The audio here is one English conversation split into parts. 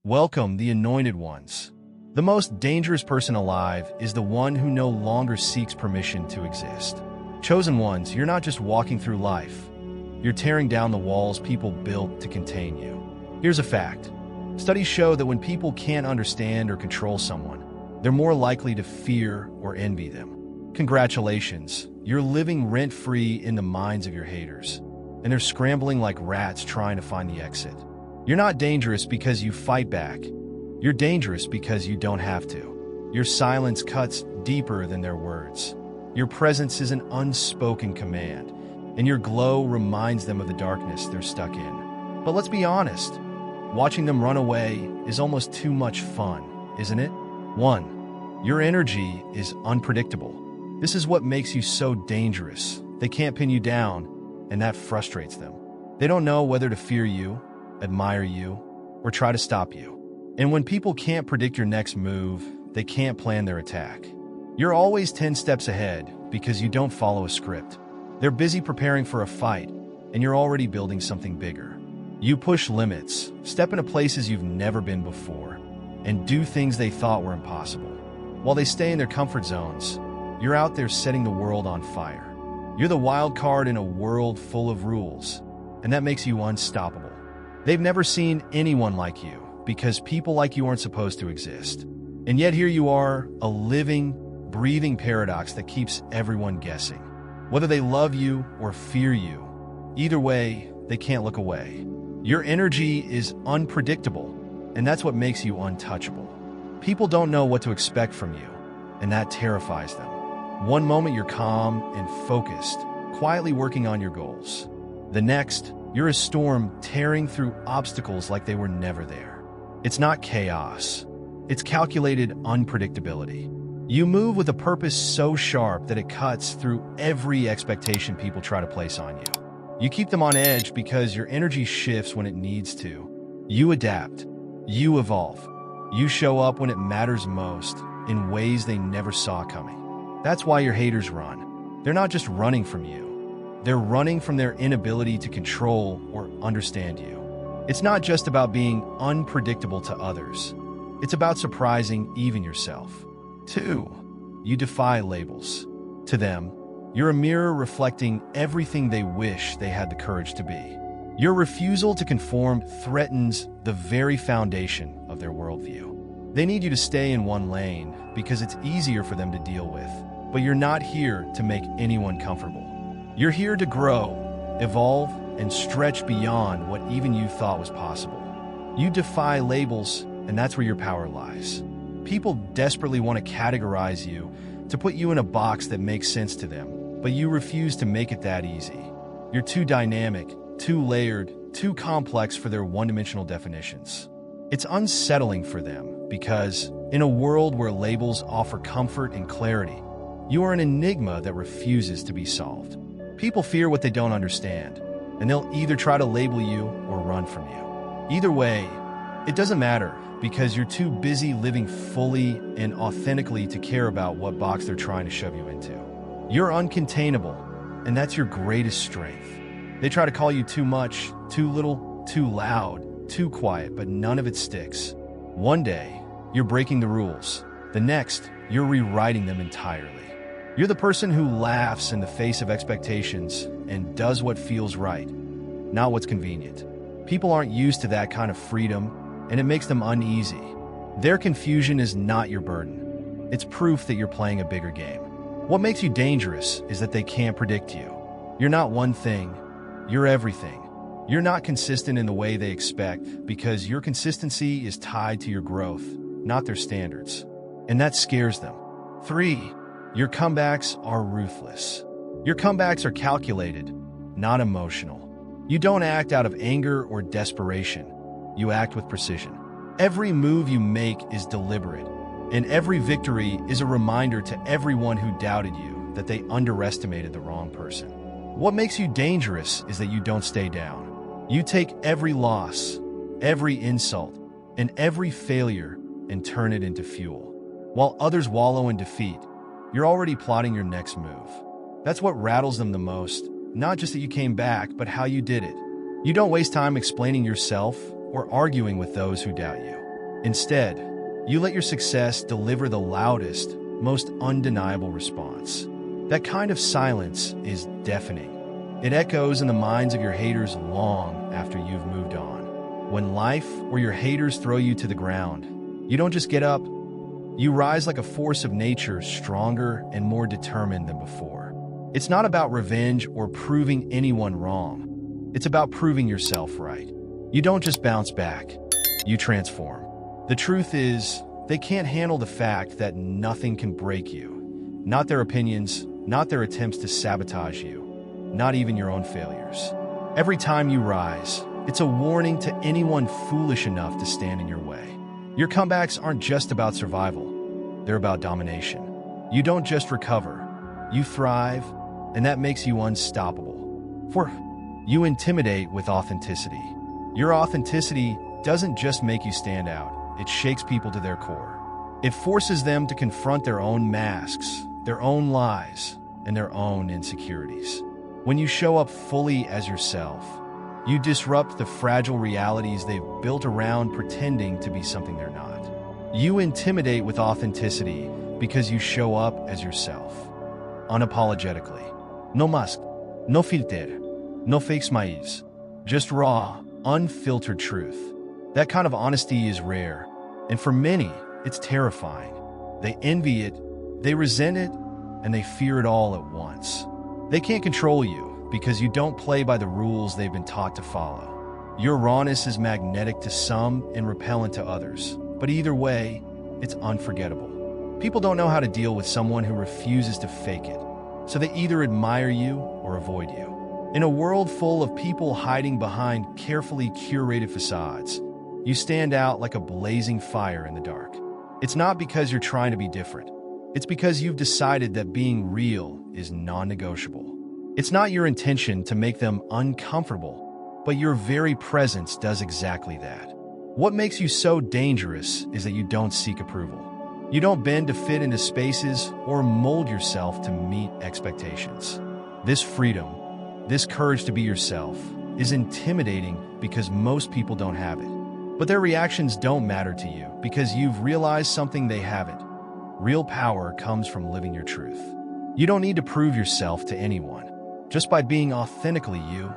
Welcome, the anointed ones. The most dangerous person alive is the one who no longer seeks permission to exist. Chosen ones, you're not just walking through life. You're tearing down the walls people built to contain you. Here's a fact. Studies show that when people can't understand or control someone, they're more likely to fear or envy them. Congratulations, you're living rent-free in the minds of your haters, and they're scrambling like rats trying to find the exit. You're not dangerous because you fight back. You're dangerous because you don't have to. Your silence cuts deeper than their words. Your presence is an unspoken command, and your glow reminds them of the darkness they're stuck in. But let's be honest, watching them run away is almost too much fun, isn't it? 1. Your energy is unpredictable. This is what makes you so dangerous. They can't pin you down, and that frustrates them. They don't know whether to fear you, admire you, or try to stop you. And when people can't predict your next move, they can't plan their attack. You're always 10 steps ahead because you don't follow a script. They're busy preparing for a fight, and you're already building something bigger. You push limits, step into places you've never been before, and do things they thought were impossible. While they stay in their comfort zones, you're out there setting the world on fire. You're the wild card in a world full of rules, and that makes you unstoppable. They've never seen anyone like you because people like you aren't supposed to exist. And yet here you are, a living, breathing paradox that keeps everyone guessing. Whether they love you or fear you, either way, they can't look away. Your energy is unpredictable, and that's what makes you untouchable. People don't know what to expect from you, and that terrifies them. One moment you're calm and focused, quietly working on your goals. The next, you're a storm tearing through obstacles like they were never there. It's not chaos. It's calculated unpredictability. You move with a purpose so sharp that it cuts through every expectation people try to place on you. You keep them on edge because your energy shifts when it needs to. You adapt. You evolve. You show up when it matters most in ways they never saw coming. That's why your haters run. They're not just running from you. They're running from their inability to control or understand you. It's not just about being unpredictable to others. It's about surprising even yourself. 2. You defy labels. To them, you're a mirror reflecting everything they wish they had the courage to be. Your refusal to conform threatens the very foundation of their worldview. They need you to stay in one lane because it's easier for them to deal with, but you're not here to make anyone comfortable. You're here to grow, evolve, and stretch beyond what even you thought was possible. You defy labels, and that's where your power lies. People desperately want to categorize you, to put you in a box that makes sense to them, but you refuse to make it that easy. You're too dynamic, too layered, too complex for their one-dimensional definitions. It's unsettling for them because, in a world where labels offer comfort and clarity, you are an enigma that refuses to be solved. People fear what they don't understand, and they'll either try to label you or run from you. Either way, it doesn't matter because you're too busy living fully and authentically to care about what box they're trying to shove you into. You're uncontainable, and that's your greatest strength. They try to call you too much, too little, too loud, too quiet, but none of it sticks. One day, you're breaking the rules. The next, you're rewriting them entirely. You're the person who laughs in the face of expectations and does what feels right, not what's convenient. People aren't used to that kind of freedom, and it makes them uneasy. Their confusion is not your burden. It's proof that you're playing a bigger game. What makes you dangerous is that they can't predict you. You're not one thing, you're everything. You're not consistent in the way they expect because your consistency is tied to your growth, not their standards. And that scares them. 3. Your comebacks are ruthless. Your comebacks are calculated, not emotional. You don't act out of anger or desperation. You act with precision. Every move you make is deliberate, and every victory is a reminder to everyone who doubted you that they underestimated the wrong person. What makes you dangerous is that you don't stay down. You take every loss, every insult, and every failure and turn it into fuel. While others wallow in defeat, you're already plotting your next move. That's what rattles them the most, not just that you came back, but how you did it. You don't waste time explaining yourself or arguing with those who doubt you. Instead, you let your success deliver the loudest, most undeniable response. That kind of silence is deafening. It echoes in the minds of your haters long after you've moved on. When life or your haters throw you to the ground, you don't just get up. You rise like a force of nature, stronger and more determined than before. It's not about revenge or proving anyone wrong. It's about proving yourself right. You don't just bounce back, you transform. The truth is, they can't handle the fact that nothing can break you. Not their opinions, not their attempts to sabotage you, not even your own failures. Every time you rise, it's a warning to anyone foolish enough to stand in your way. Your comebacks aren't just about survival, they're about domination. You don't just recover, you thrive, and that makes you unstoppable. For you intimidate with authenticity. Your authenticity doesn't just make you stand out, it shakes people to their core. It forces them to confront their own masks, their own lies, and their own insecurities. When you show up fully as yourself, you disrupt the fragile realities they've built around pretending to be something they're not. You intimidate with authenticity because you show up as yourself, unapologetically. No mask, no filter, no fake smiles, just raw, unfiltered truth. That kind of honesty is rare, and for many, it's terrifying. They envy it, they resent it, and they fear it all at once. They can't control you because you don't play by the rules they've been taught to follow. Your rawness is magnetic to some and repellent to others, but either way, it's unforgettable. People don't know how to deal with someone who refuses to fake it, so they either admire you or avoid you. In a world full of people hiding behind carefully curated facades, you stand out like a blazing fire in the dark. It's not because you're trying to be different. It's because you've decided that being real is non-negotiable. It's not your intention to make them uncomfortable, but your very presence does exactly that. What makes you so dangerous is that you don't seek approval. You don't bend to fit into spaces or mold yourself to meet expectations. This freedom, this courage to be yourself, is intimidating because most people don't have it. But their reactions don't matter to you because you've realized something they haven't. Real power comes from living your truth. You don't need to prove yourself to anyone. Just by being authentically you,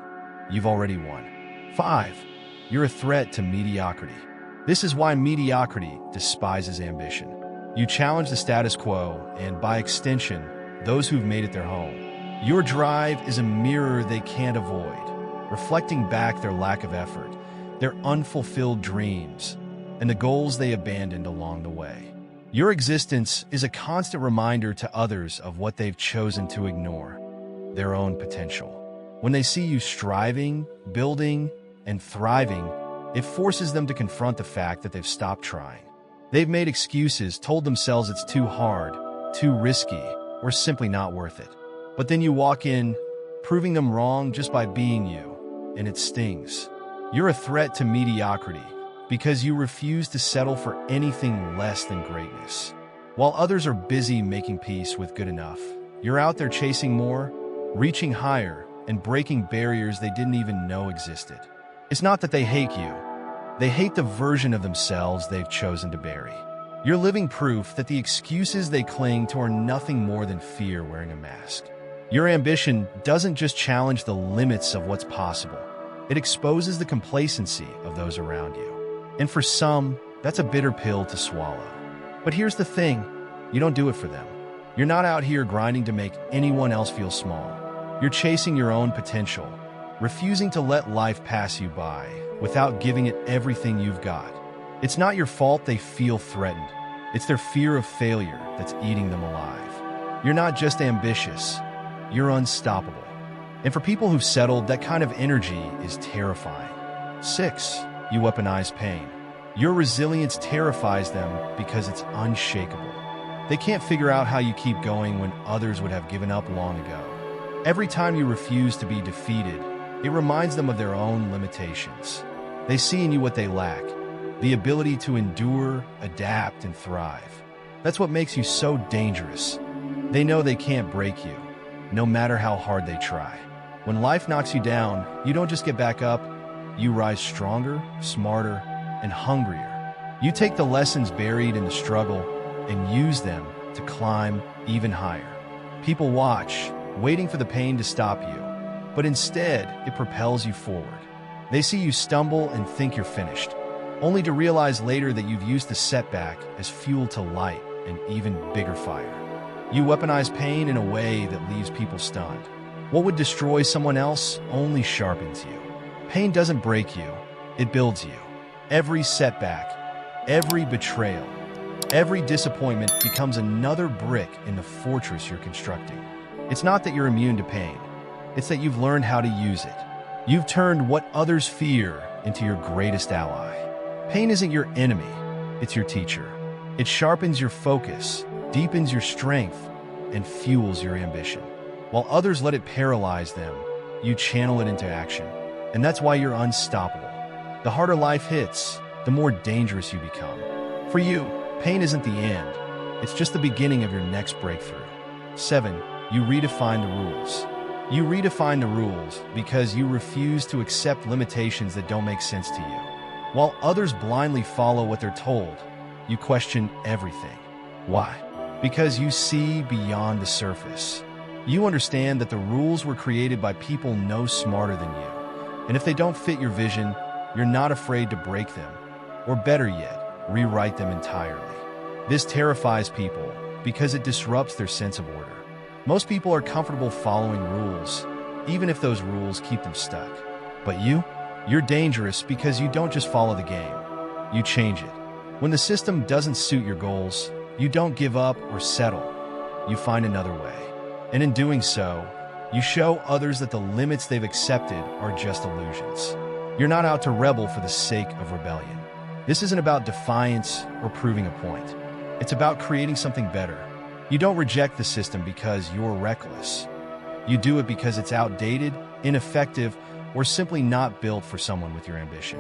you've already won. 5. You're a threat to mediocrity. This is why mediocrity despises ambition. You challenge the status quo and, by extension, those who've made it their home. Your drive is a mirror they can't avoid, reflecting back their lack of effort, their unfulfilled dreams, and the goals they abandoned along the way. Your existence is a constant reminder to others of what they've chosen to ignore, their own potential. When they see you striving, building, and thriving, it forces them to confront the fact that they've stopped trying. They've made excuses, told themselves it's too hard, too risky, or simply not worth it. But then you walk in, proving them wrong just by being you, and it stings. You're a threat to mediocrity because you refuse to settle for anything less than greatness. While others are busy making peace with good enough, you're out there chasing more, reaching higher, and breaking barriers they didn't even know existed. It's not that they hate you. They hate the version of themselves they've chosen to bury. You're living proof that the excuses they cling to are nothing more than fear wearing a mask. Your ambition doesn't just challenge the limits of what's possible. It exposes the complacency of those around you. And for some, that's a bitter pill to swallow. But here's the thing, you don't do it for them. You're not out here grinding to make anyone else feel small. You're chasing your own potential, refusing to let life pass you by without giving it everything you've got. It's not your fault they feel threatened. It's their fear of failure that's eating them alive. You're not just ambitious, you're unstoppable. And for people who've settled, that kind of energy is terrifying. 6. You weaponize pain. Your resilience terrifies them because it's unshakable. They can't figure out how you keep going when others would have given up long ago. Every time you refuse to be defeated, it reminds them of their own limitations. They see in you what they lack, the ability to endure, adapt, and thrive. That's what makes you so dangerous. They know they can't break you, no matter how hard they try. When life knocks you down, you don't just get back up, you rise stronger, smarter, and hungrier. You take the lessons buried in the struggle and use them to climb even higher. People watch, waiting for the pain to stop you, but instead, it propels you forward. They see you stumble and think you're finished, only to realize later that you've used the setback as fuel to light an even bigger fire. You weaponize pain in a way that leaves people stunned. What would destroy someone else only sharpens you. Pain doesn't break you, it builds you. Every setback, every betrayal, every disappointment becomes another brick in the fortress you're constructing. It's not that you're immune to pain, it's that you've learned how to use it. You've turned what others fear into your greatest ally. Pain isn't your enemy, it's your teacher. It sharpens your focus, deepens your strength, and fuels your ambition. While others let it paralyze them, you channel it into action. And that's why you're unstoppable. The harder life hits, the more dangerous you become. For you, pain isn't the end. It's just the beginning of your next breakthrough. 7. You redefine the rules. You redefine the rules because you refuse to accept limitations that don't make sense to you. While others blindly follow what they're told, you question everything. Why? Because you see beyond the surface. You understand that the rules were created by people no smarter than you. And if they don't fit your vision, you're not afraid to break them. Or better yet, rewrite them entirely. This terrifies people because it disrupts their sense of order. Most people are comfortable following rules, even if those rules keep them stuck. But you're dangerous because you don't just follow the game. You change it. When the system doesn't suit your goals, you don't give up or settle. You find another way. And in doing so, you show others that the limits they've accepted are just illusions. You're not out to rebel for the sake of rebellion. This isn't about defiance or proving a point. It's about creating something better. You don't reject the system because you're reckless. You do it because it's outdated, ineffective, or simply not built for someone with your ambition.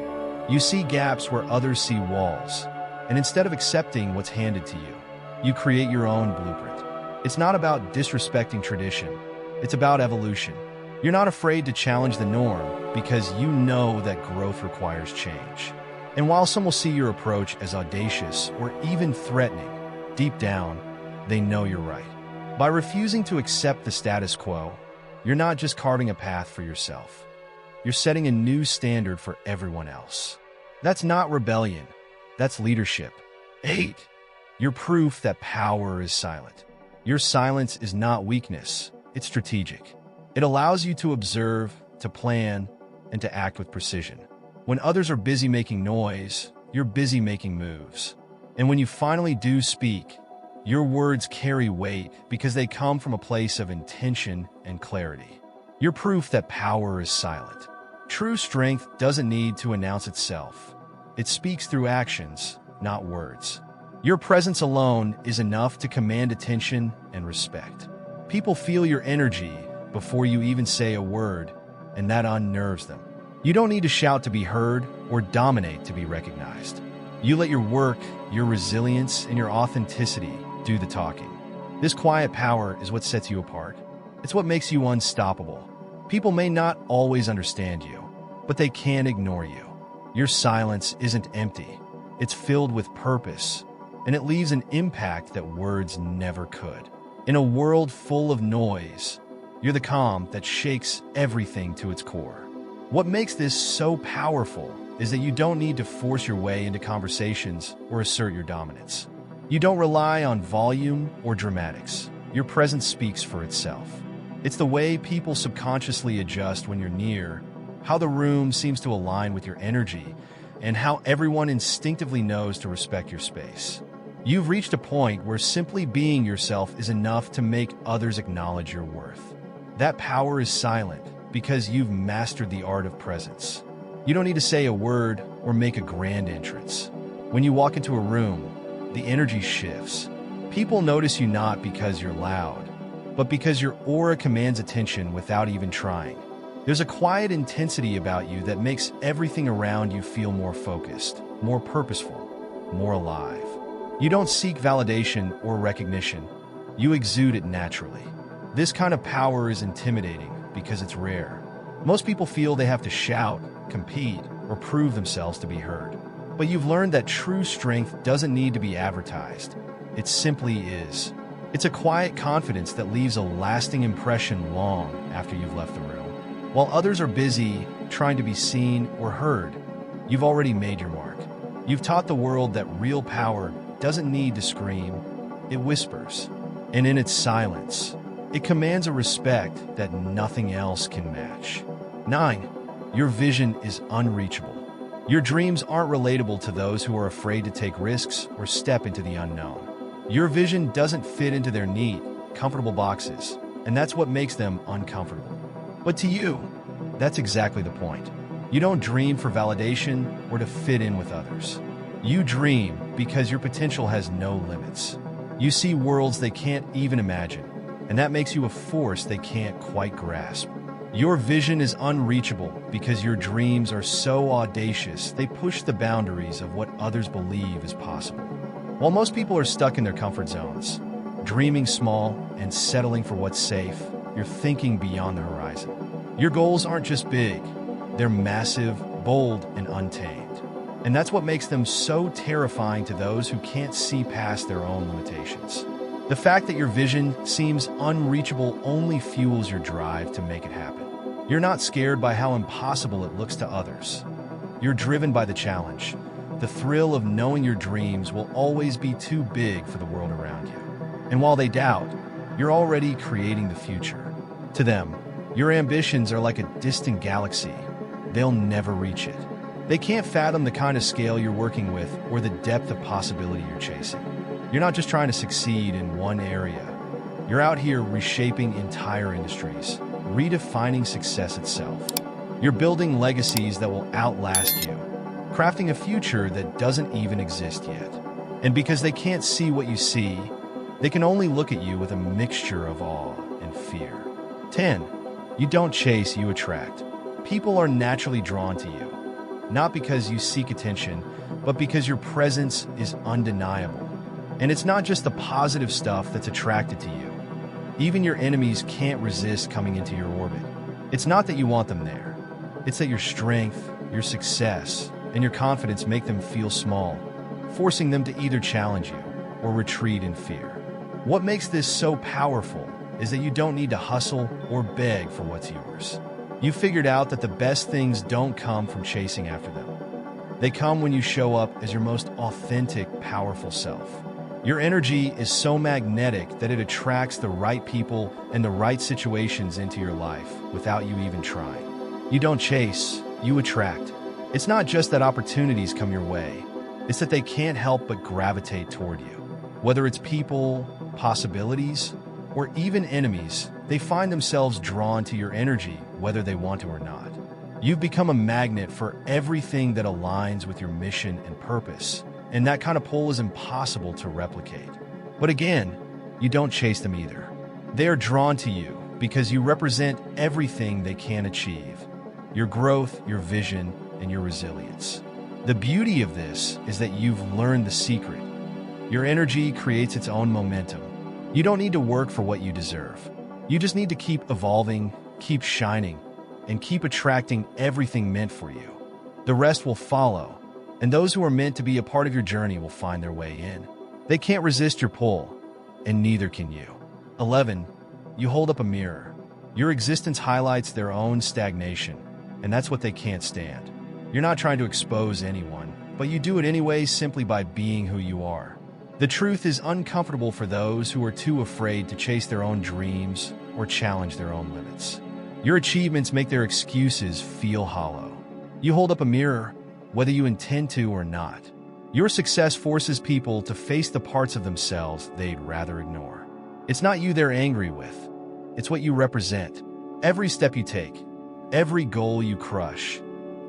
You see gaps where others see walls, and instead of accepting what's handed to you, you create your own blueprint. It's not about disrespecting tradition. It's about evolution. You're not afraid to challenge the norm because you know that growth requires change. And while some will see your approach as audacious or even threatening, deep down, they know you're right. By refusing to accept the status quo, you're not just carving a path for yourself. You're setting a new standard for everyone else. That's not rebellion. That's leadership. 8. You're proof that power is silent. Your silence is not weakness, it's strategic. It allows you to observe, to plan, and to act with precision. When others are busy making noise, you're busy making moves. And when you finally do speak, your words carry weight because they come from a place of intention and clarity. You're proof that power is silent. True strength doesn't need to announce itself. It speaks through actions, not words. Your presence alone is enough to command attention and respect. People feel your energy before you even say a word, and that unnerves them. You don't need to shout to be heard or dominate to be recognized. You let your work, your resilience, and your authenticity do the talking. This quiet power is what sets you apart. It's what makes you unstoppable. People may not always understand you, but they can't ignore you. Your silence isn't empty. It's filled with purpose, and it leaves an impact that words never could. In a world full of noise, you're the calm that shakes everything to its core. What makes this so powerful is that you don't need to force your way into conversations or assert your dominance. You don't rely on volume or dramatics. Your presence speaks for itself. It's the way people subconsciously adjust when you're near, how the room seems to align with your energy, and how everyone instinctively knows to respect your space. You've reached a point where simply being yourself is enough to make others acknowledge your worth. That power is silent because you've mastered the art of presence. You don't need to say a word or make a grand entrance. When you walk into a room, the energy shifts. People notice you not because you're loud, but because your aura commands attention without even trying. There's a quiet intensity about you that makes everything around you feel more focused, more purposeful, more alive. You don't seek validation or recognition. You exude it naturally. This kind of power is intimidating because it's rare. Most people feel they have to shout, compete, or prove themselves to be heard. But you've learned that true strength doesn't need to be advertised. It simply is. It's a quiet confidence that leaves a lasting impression long after you've left the room. While others are busy trying to be seen or heard, you've already made your mark. You've taught the world that real power doesn't need to scream, it whispers. And in its silence, it commands a respect that nothing else can match. 9. Your vision is unreachable. Your dreams aren't relatable to those who are afraid to take risks or step into the unknown. Your vision doesn't fit into their neat, comfortable boxes, and that's what makes them uncomfortable. But to you, that's exactly the point. You don't dream for validation or to fit in with others. You dream because your potential has no limits. You see worlds they can't even imagine, and that makes you a force they can't quite grasp. Your vision is unreachable because your dreams are so audacious they push the boundaries of what others believe is possible. While most people are stuck in their comfort zones, dreaming small and settling for what's safe, you're thinking beyond the horizon. Your goals aren't just big, they're massive, bold, and untamed. And that's what makes them so terrifying to those who can't see past their own limitations. The fact that your vision seems unreachable only fuels your drive to make it happen. You're not scared by how impossible it looks to others. You're driven by the challenge, the thrill of knowing your dreams will always be too big for the world around you. And while they doubt, you're already creating the future. To them, your ambitions are like a distant galaxy. They'll never reach it. They can't fathom the kind of scale you're working with or the depth of possibility you're chasing. You're not just trying to succeed in one area. You're out here reshaping entire industries, redefining success itself. You're building legacies that will outlast you, crafting a future that doesn't even exist yet. And because they can't see what you see, they can only look at you with a mixture of awe and fear. 10. You don't chase, you attract. People are naturally drawn to you, not because you seek attention, but because your presence is undeniable. And it's not just the positive stuff that's attracted to you. Even your enemies can't resist coming into your orbit. It's not that you want them there. It's that your strength, your success, and your confidence make them feel small, forcing them to either challenge you or retreat in fear. What makes this so powerful is that you don't need to hustle or beg for what's yours. You figured out that the best things don't come from chasing after them. They come when you show up as your most authentic, powerful self. Your energy is so magnetic that it attracts the right people and the right situations into your life without you even trying. You don't chase, you attract. It's not just that opportunities come your way, it's that they can't help but gravitate toward you. Whether it's people, possibilities, or even enemies, they find themselves drawn to your energy whether they want to or not. You've become a magnet for everything that aligns with your mission and purpose, and that kind of pull is impossible to replicate. But again, you don't chase them either. They are drawn to you because you represent everything they can achieve: your growth, your vision, and your resilience. The beauty of this is that you've learned the secret. Your energy creates its own momentum. You don't need to work for what you deserve. You just need to keep evolving, keep shining, and keep attracting everything meant for you. The rest will follow, and those who are meant to be a part of your journey will find their way in. They can't resist your pull, and neither can you. 11. You hold up a mirror. Your existence highlights their own stagnation, and that's what they can't stand. You're not trying to expose anyone, but you do it anyway simply by being who you are. The truth is uncomfortable for those who are too afraid to chase their own dreams or challenge their own limits. Your achievements make their excuses feel hollow. You hold up a mirror, whether you intend to or not. Your success forces people to face the parts of themselves they'd rather ignore. It's not you they're angry with. It's what you represent. Every step you take, every goal you crush,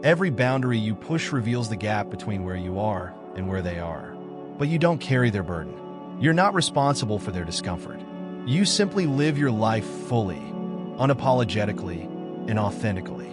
every boundary you push reveals the gap between where you are and where they are. But you don't carry their burden. You're not responsible for their discomfort. You simply live your life fully, unapologetically, and authentically.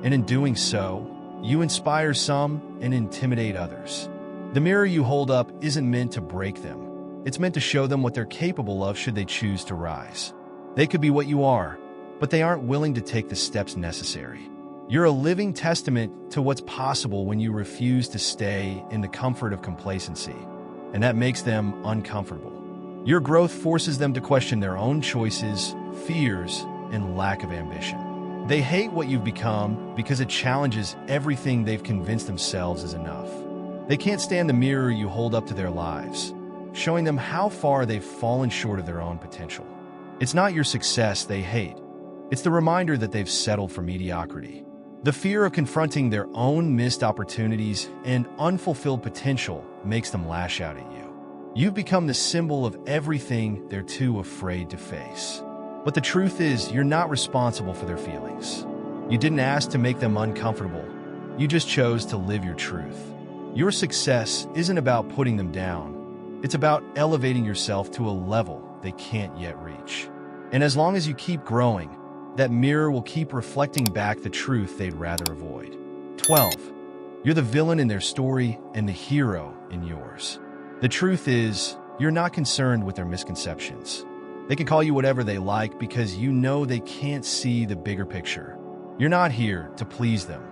And in doing so, you inspire some and intimidate others. The mirror you hold up isn't meant to break them. It's meant to show them what they're capable of should they choose to rise. They could be what you are, but they aren't willing to take the steps necessary. You're a living testament to what's possible when you refuse to stay in the comfort of complacency, and that makes them uncomfortable. Your growth forces them to question their own choices, fears, and lack of ambition. They hate what you've become because it challenges everything they've convinced themselves is enough. They can't stand the mirror you hold up to their lives, showing them how far they've fallen short of their own potential. It's not your success they hate. It's the reminder that they've settled for mediocrity. The fear of confronting their own missed opportunities and unfulfilled potential makes them lash out at you. You've become the symbol of everything they're too afraid to face. But the truth is, you're not responsible for their feelings. You didn't ask to make them uncomfortable. You just chose to live your truth. Your success isn't about putting them down. It's about elevating yourself to a level they can't yet reach. And as long as you keep growing, that mirror will keep reflecting back the truth they'd rather avoid. 12. You're the villain in their story and the hero in yours. The truth is, you're not concerned with their misconceptions. They can call you whatever they like because you know they can't see the bigger picture. You're not here to please them.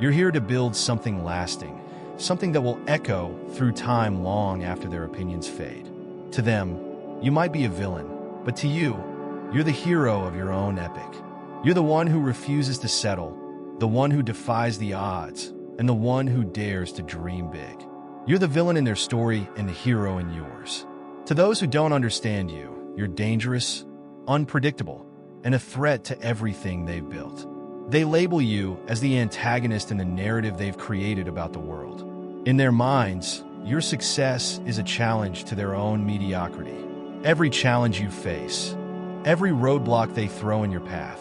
You're here to build something lasting, something that will echo through time long after their opinions fade. To them, you might be a villain, but to you, you're the hero of your own epic. You're the one who refuses to settle, the one who defies the odds, and the one who dares to dream big. You're the villain in their story and the hero in yours. To those who don't understand you, you're dangerous, unpredictable, and a threat to everything they've built. They label you as the antagonist in the narrative they've created about the world. In their minds, your success is a challenge to their own mediocrity. Every challenge you face, every roadblock they throw in your path,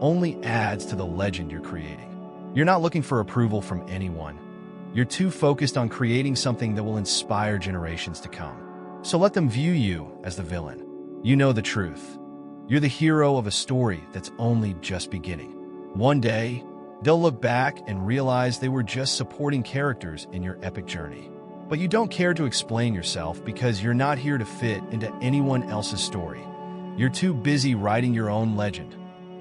only adds to the legend you're creating. You're not looking for approval from anyone. You're too focused on creating something that will inspire generations to come. So let them view you as the villain. You know the truth. You're the hero of a story that's only just beginning. One day, they'll look back and realize they were just supporting characters in your epic journey. But you don't care to explain yourself because you're not here to fit into anyone else's story. You're too busy writing your own legend,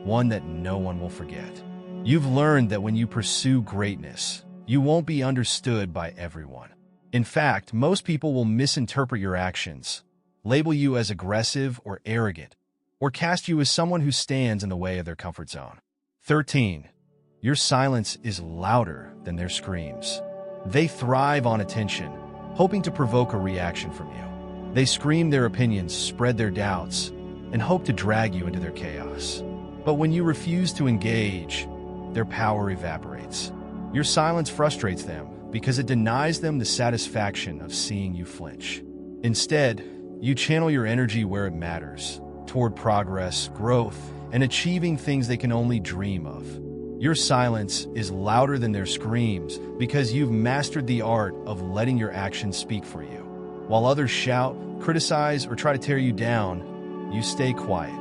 one that no one will forget. You've learned that when you pursue greatness, you won't be understood by everyone. In fact, most people will misinterpret your actions, label you as aggressive or arrogant, or cast you as someone who stands in the way of their comfort zone. 13. Your silence is louder than their screams. They thrive on attention, hoping to provoke a reaction from you. They scream their opinions, spread their doubts, and hope to drag you into their chaos. But when you refuse to engage, their power evaporates. Your silence frustrates them because it denies them the satisfaction of seeing you flinch. Instead, you channel your energy where it matters, toward progress, growth, and achieving things they can only dream of. Your silence is louder than their screams because you've mastered the art of letting your actions speak for you. While others shout, criticize, or try to tear you down, you stay quiet.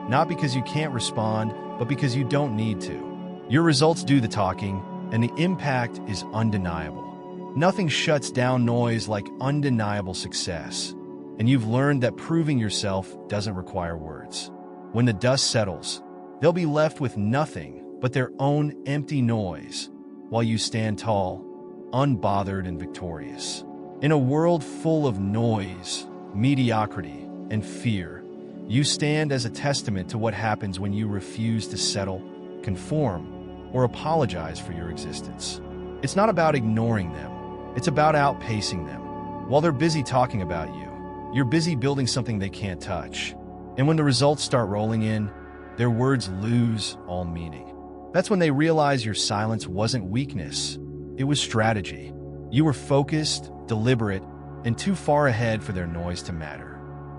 Not because you can't respond, but because you don't need to. Your results do the talking, and the impact is undeniable. Nothing shuts down noise like undeniable success, and you've learned that proving yourself doesn't require words. When the dust settles, they'll be left with nothing but their own empty noise, while you stand tall, unbothered and victorious. In a world full of noise, mediocrity, and fear, you stand as a testament to what happens when you refuse to settle, conform, or apologize for your existence. It's not about ignoring them. It's about outpacing them. While they're busy talking about you, you're busy building something they can't touch. And when the results start rolling in, their words lose all meaning. That's when they realize your silence wasn't weakness. It was strategy. You were focused, deliberate, and too far ahead for their noise to matter.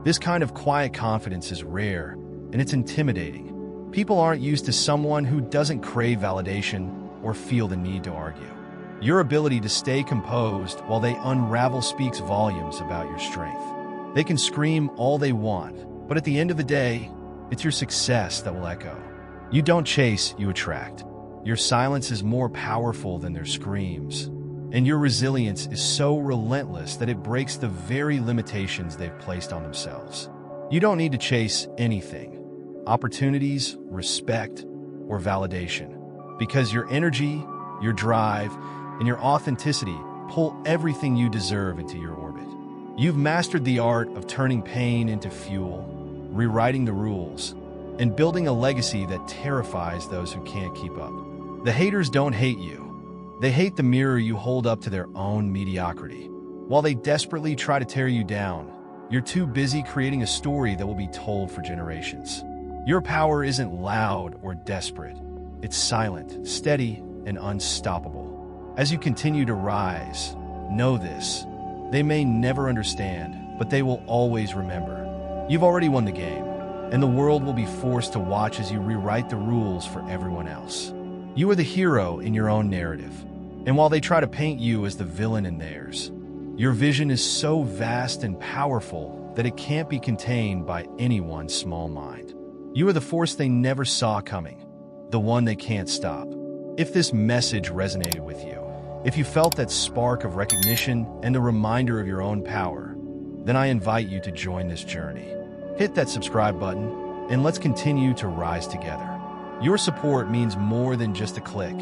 This kind of quiet confidence is rare, and it's intimidating. People aren't used to someone who doesn't crave validation or feel the need to argue. Your ability to stay composed while they unravel speaks volumes about your strength. They can scream all they want, but at the end of the day, it's your success that will echo. You don't chase, you attract. Your silence is more powerful than their screams, and your resilience is so relentless that it breaks the very limitations they've placed on themselves. You don't need to chase anything: opportunities, respect, or validation. Because your energy, your drive, and your authenticity pull everything you deserve into your orbit. You've mastered the art of turning pain into fuel, rewriting the rules, and building a legacy that terrifies those who can't keep up. The haters don't hate you. They hate the mirror you hold up to their own mediocrity. While they desperately try to tear you down, you're too busy creating a story that will be told for generations. Your power isn't loud or desperate. It's silent, steady, and unstoppable. As you continue to rise, know this. They may never understand, but they will always remember. You've already won the game, and the world will be forced to watch as you rewrite the rules for everyone else. You are the hero in your own narrative, and while they try to paint you as the villain in theirs, your vision is so vast and powerful that it can't be contained by anyone's small mind. You are the force they never saw coming, the one they can't stop. If this message resonated with you, if you felt that spark of recognition and the reminder of your own power, then I invite you to join this journey. Hit that subscribe button, and let's continue to rise together. Your support means more than just a click.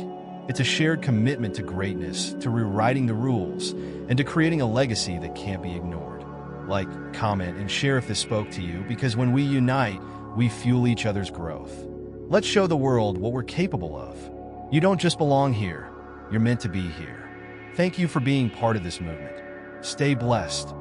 It's a shared commitment to greatness, to rewriting the rules, and to creating a legacy that can't be ignored. Like, comment, and share if this spoke to you, because when we unite, we fuel each other's growth. Let's show the world what we're capable of. You don't just belong here, you're meant to be here. Thank you for being part of this movement. Stay blessed.